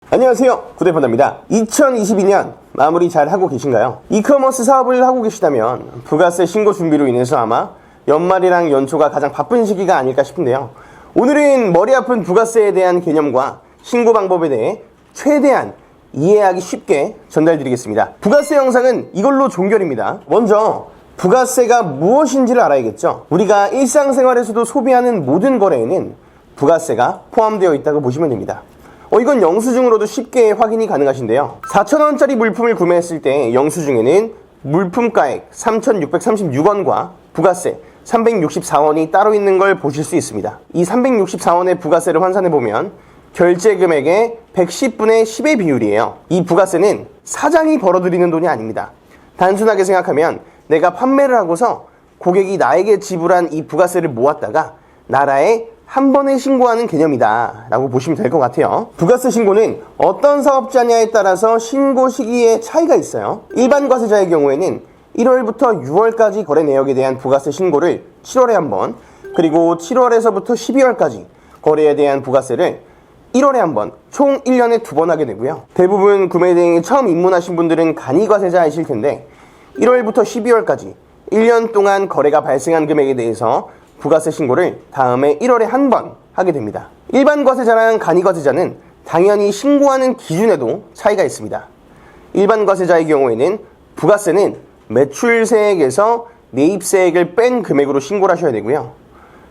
안녕하세요, 구대판다입니다. 2022년 마무리 잘 하고 계신가요? 이커머스 사업을 하고 계시다면 부가세 신고 준비로 인해서 아마 연말이랑 연초가 가장 바쁜 시기가 아닐까 싶은데요. 오늘은 머리 아픈 부가세에 대한 개념과 신고 방법에 대해 최대한 이해하기 쉽게 전달드리겠습니다. 부가세 영상은 이걸로 종결입니다. 먼저 부가세가 무엇인지를 알아야겠죠. 우리가 일상생활에서도 소비하는 모든 거래에는 부가세가 포함되어 있다고 보시면 됩니다. 이건 영수증으로도 쉽게 확인이 가능하신데요. 4,000원짜리 물품을 구매했을 때 영수증에는 물품가액 3,636원과 부가세 364원이 따로 있는 걸 보실 수 있습니다. 이 364원의 부가세를 환산해보면 결제 금액의 110분의 10의 비율이에요. 이 부가세는 사장이 벌어들이는 돈이 아닙니다. 단순하게 생각하면 내가 판매를 하고서 고객이 나에게 지불한 이 부가세를 모았다가 나라에 한 번에 신고하는 개념이다 라고 보시면 될 것 같아요. 부가세 신고는 어떤 사업자냐에 따라서 신고 시기에 차이가 있어요. 일반 과세자의 경우에는 1월부터 6월까지 거래 내역에 대한 부가세 신고를 7월에 한 번, 그리고 7월에서부터 12월까지 거래에 대한 부가세를 1월에 한 번, 총 1년에 2번 하게 되고요. 대부분 구매대행에 처음 입문하신 분들은 간이과세자이실 텐데 1월부터 12월까지 1년 동안 거래가 발생한 금액에 대해서 부가세 신고를 다음에 1월에 한 번 하게 됩니다. 일반 과세자랑 간이과세자는 당연히 신고하는 기준에도 차이가 있습니다. 일반 과세자의 경우에는 부가세는 매출세액에서 매입세액을 뺀 금액으로 신고를 하셔야 되고요.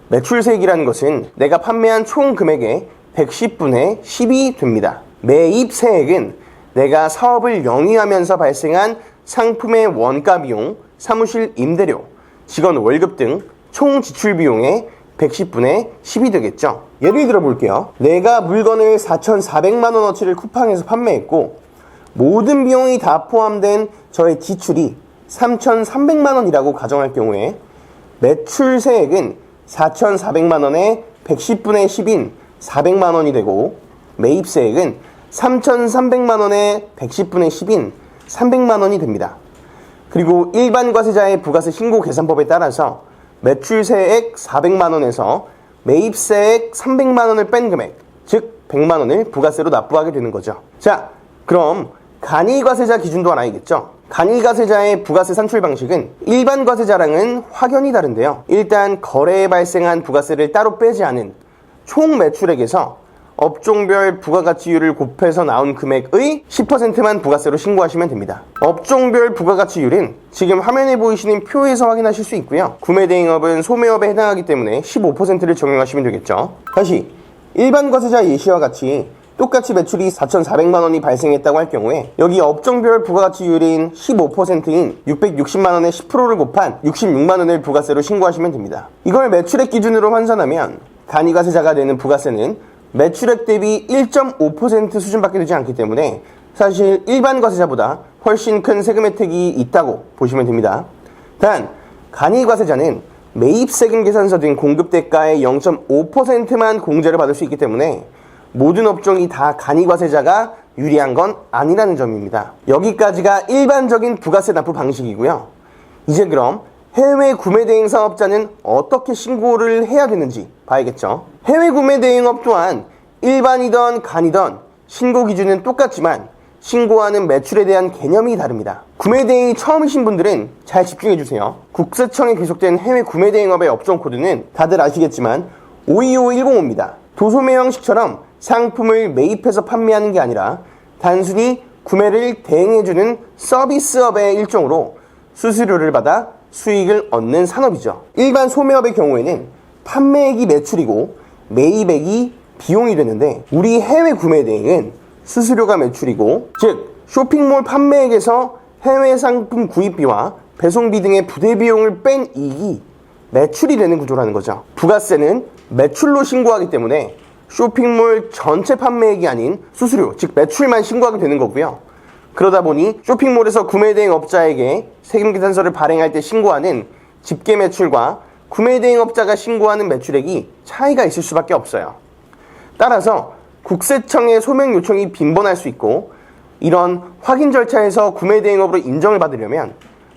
매출세액이라는 것은 내가 판매한 총 금액의 110분의 10이 됩니다. 매입세액은 내가 사업을 영위하면서 발생한 상품의 원가 비용, 사무실 임대료, 직원 월급 등 총 지출 비용의 110분의 10이 되겠죠. 예를 들어 볼게요. 내가 물건을 4,400만원어치를 쿠팡에서 판매했고 모든 비용이 다 포함된 저의 지출이 3,300만원이라고 가정할 경우에 매출세액은 4,400만원의 110분의 10인 400만원이 되고 매입세액은 3,300만원의 110분의 10인 300만원이 됩니다. 그리고 일반 과세자의 부가세 신고 계산법에 따라서 매출세액 400만원에서 매입세액 300만원을 뺀 금액, 즉 100만원을 부가세로 납부하게 되는 거죠. 자, 그럼 간이과세자 기준도 알아야겠죠. 간이과세자의 부가세 산출 방식은 일반 과세자랑은 확연히 다른데요. 일단 거래에 발생한 부가세를 따로 빼지 않은 총 매출액에서 업종별 부가가치율을 곱해서 나온 금액의 10%만 부가세로 신고하시면 됩니다. 업종별 부가가치율은 지금 화면에 보이시는 표에서 확인하실 수 있고요. 구매대행업은 소매업에 해당하기 때문에 15%를 적용하시면 되겠죠. 다시 일반 과세자 예시와 같이 똑같이 매출이 4,400만원이 발생했다고 할 경우에 여기 업종별 부가가치율인 15%인 660만원의 10%를 곱한 66만원을 부가세로 신고하시면 됩니다. 이걸 매출액 기준으로 환산하면 간이과세자가 내는 부가세는 매출액 대비 1.5% 수준밖에 되지 않기 때문에 사실 일반 과세자보다 훨씬 큰 세금 혜택이 있다고 보시면 됩니다. 단, 간이과세자는 매입세금 계산서 등 공급대가의 0.5%만 공제를 받을 수 있기 때문에 모든 업종이 다 간이과세자가 유리한 건 아니라는 점입니다. 여기까지가 일반적인 부가세 납부 방식이고요. 이제 그럼 해외 구매대행 사업자는 어떻게 신고를 해야 되는지 봐야겠죠. 해외 구매대행업 또한 일반이든 간이든 신고 기준은 똑같지만 신고하는 매출에 대한 개념이 다릅니다. 구매대행이 처음이신 분들은 잘 집중해주세요. 국세청에 계속된 해외 구매대행업의 업종 코드는 다들 아시겠지만 525105입니다. 도소매 형식처럼 상품을 매입해서 판매하는 게 아니라 단순히 구매를 대행해주는 서비스업의 일종으로 수수료를 받아 수익을 얻는 산업이죠. 일반 소매업의 경우에는 판매액이 매출이고 매입액이 비용이 되는데 우리 해외 구매 대행은 수수료가 매출이고, 즉 쇼핑몰 판매액에서 해외 상품 구입비와 배송비 등의 부대 비용을 뺀 이익이 매출이 되는 구조라는 거죠. 부가세는 매출로 신고하기 때문에 쇼핑몰 전체 판매액이 아닌 수수료, 즉 매출만 신고하게 되는 거고요. 그러다 보니 쇼핑몰에서 구매대행업자에게 세금계산서를 발행할 때 신고하는 집계매출과 구매대행업자가 신고하는 매출액이 차이가 있을 수밖에 없어요. 따라서 국세청의 소명 요청이 빈번할 수 있고, 이런 확인 절차에서 구매대행업으로 인정을 받으려면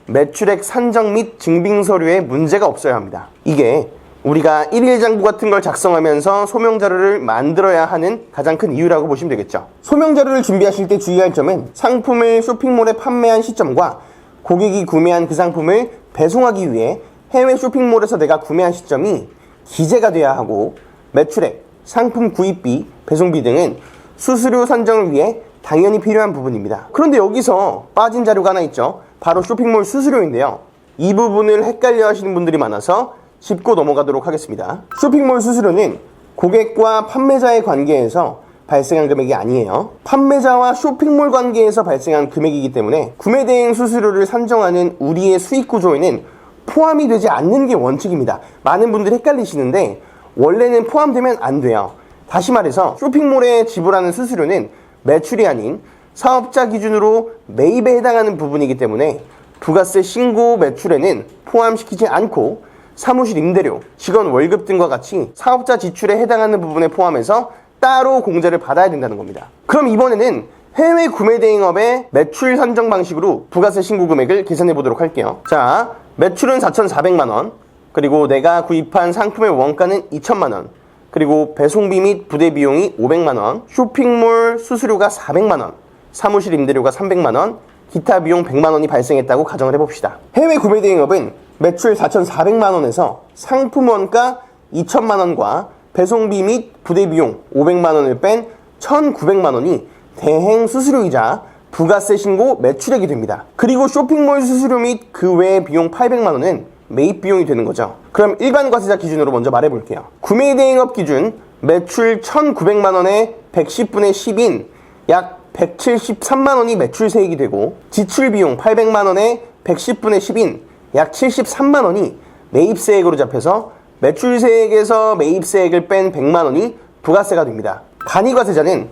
매출액 산정 및 증빙서류에 문제가 없어야 합니다. 이게 우리가 일일장부 같은 걸 작성하면서 소명자료를 만들어야 하는 가장 큰 이유라고 보시면 되겠죠. 소명자료를 준비하실 때 주의할 점은 상품을 쇼핑몰에 판매한 시점과 고객이 구매한 그 상품을 배송하기 위해 해외 쇼핑몰에서 내가 구매한 시점이 기재가 돼야 하고, 매출액, 상품 구입비, 배송비 등은 수수료 산정을 위해 당연히 필요한 부분입니다. 그런데 여기서 빠진 자료가 하나 있죠. 바로 쇼핑몰 수수료인데요. 이 부분을 헷갈려 하시는 분들이 많아서 짚고 넘어가도록 하겠습니다. 쇼핑몰 수수료는 고객과 판매자의 관계에서 발생한 금액이 아니에요. 판매자와 쇼핑몰 관계에서 발생한 금액이기 때문에 구매 대행 수수료를 산정하는 우리의 수익 구조에는 포함이 되지 않는 게 원칙입니다. 많은 분들이 헷갈리시는데 원래는 포함되면 안 돼요. 다시 말해서 쇼핑몰에 지불하는 수수료는 매출이 아닌 사업자 기준으로 매입에 해당하는 부분이기 때문에 부가세 신고 매출에는 포함시키지 않고 사무실 임대료, 직원 월급 등과 같이 사업자 지출에 해당하는 부분에 포함해서 따로 공제를 받아야 된다는 겁니다. 그럼 이번에는 해외 구매 대행업의 매출 산정 방식으로 부가세 신고 금액을 계산해 보도록 할게요. 자, 매출은 4,400만 원, 그리고 내가 구입한 상품의 원가는 2천만 원, 그리고 배송비 및 부대 비용이 500만 원, 쇼핑몰 수수료가 400만 원, 사무실 임대료가 300만 원, 기타 비용 100만 원이 발생했다고 가정을 해봅시다. 해외 구매 대행업은 매출 4,400만 원에서 상품 원가 2천만 원과 배송비 및 부대 비용 500만 원을 뺀 1,900만 원이 대행 수수료이자 부가세 신고 매출액이 됩니다. 그리고 쇼핑몰 수수료 및 그 외의 비용 800만 원은 매입 비용이 되는 거죠. 그럼 일반 과세자 기준으로 먼저 말해볼게요. 구매 대행업 기준 매출 1,900만 원에 110분의 10인 약 173만 원이 매출세액이 되고, 지출 비용 800만 원에 110분의 10인 약 73만 원이 매입세액으로 잡혀서 매출세액에서 매입세액을 뺀 100만 원이 부가세가 됩니다. 간이과세자는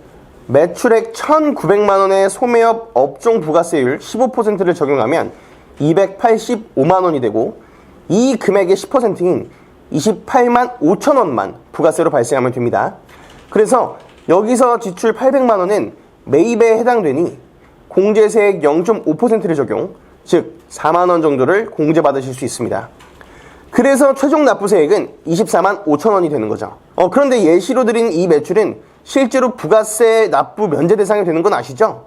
매출액 1,900만 원의 소매업 업종 부가세율 15%를 적용하면 285만 원이 되고, 이 금액의 10%인 28만 5천 원만 부가세로 발생하면 됩니다. 그래서 여기서 지출 800만 원은 매입에 해당되니 공제세액 0.5%를 적용, 즉 4만 원 정도를 공제받으실 수 있습니다. 그래서 최종 납부세액은 24만 5천 원이 되는 거죠. 그런데 예시로 드린 이 매출은 실제로 부가세 납부 면제 대상이 되는 건 아시죠?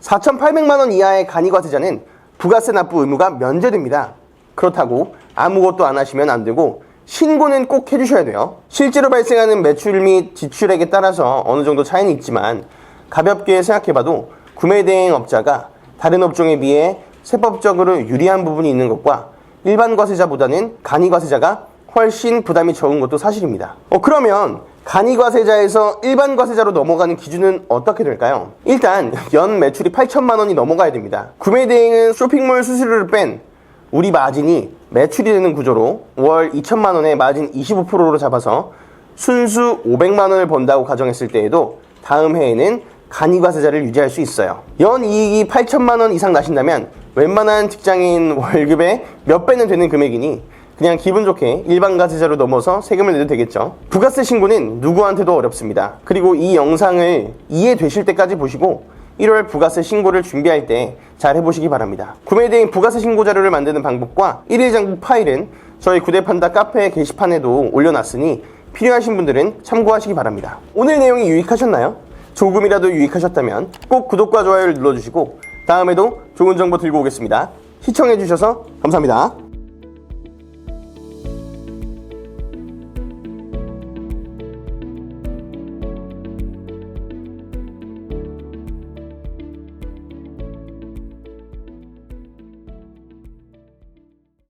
4,800만 원 이하의 간이과세자는 부가세 납부 의무가 면제됩니다. 그렇다고 아무것도 안 하시면 안 되고 신고는 꼭 해주셔야 돼요. 실제로 발생하는 매출 및 지출액에 따라서 어느 정도 차이는 있지만 가볍게 생각해봐도 구매 대행업자가 다른 업종에 비해 세법적으로 유리한 부분이 있는 것과 일반 과세자보다는 간이과세자가 훨씬 부담이 적은 것도 사실입니다. 그러면 간이과세자에서 일반 과세자로 넘어가는 기준은 어떻게 될까요? 일단 연 매출이 8천만 원이 넘어가야 됩니다. 구매 대행은 쇼핑몰 수수료를 뺀 우리 마진이 매출이 되는 구조로 월 2천만 원에 마진 25%로 잡아서 순수 500만 원을 번다고 가정했을 때에도 다음 해에는 간이과세자를 유지할 수 있어요. 연 이익이 8천만 원 이상 나신다면 웬만한 직장인 월급의 몇 배는 되는 금액이니 그냥 기분 좋게 일반 과세자로 넘어서 세금을 내도 되겠죠. 부가세 신고는 누구한테도 어렵습니다. 그리고 이 영상을 이해되실 때까지 보시고 1월 부가세 신고를 준비할 때 잘 해보시기 바랍니다. 구매 대행 부가세 신고 자료를 만드는 방법과 1일 장부 파일은 저희 구대판다 카페 게시판에도 올려놨으니 필요하신 분들은 참고하시기 바랍니다. 오늘 내용이 유익하셨나요? 조금이라도 유익하셨다면 꼭 구독과 좋아요를 눌러주시고 다음에도 좋은 정보 들고 오겠습니다. 시청해주셔서 감사합니다.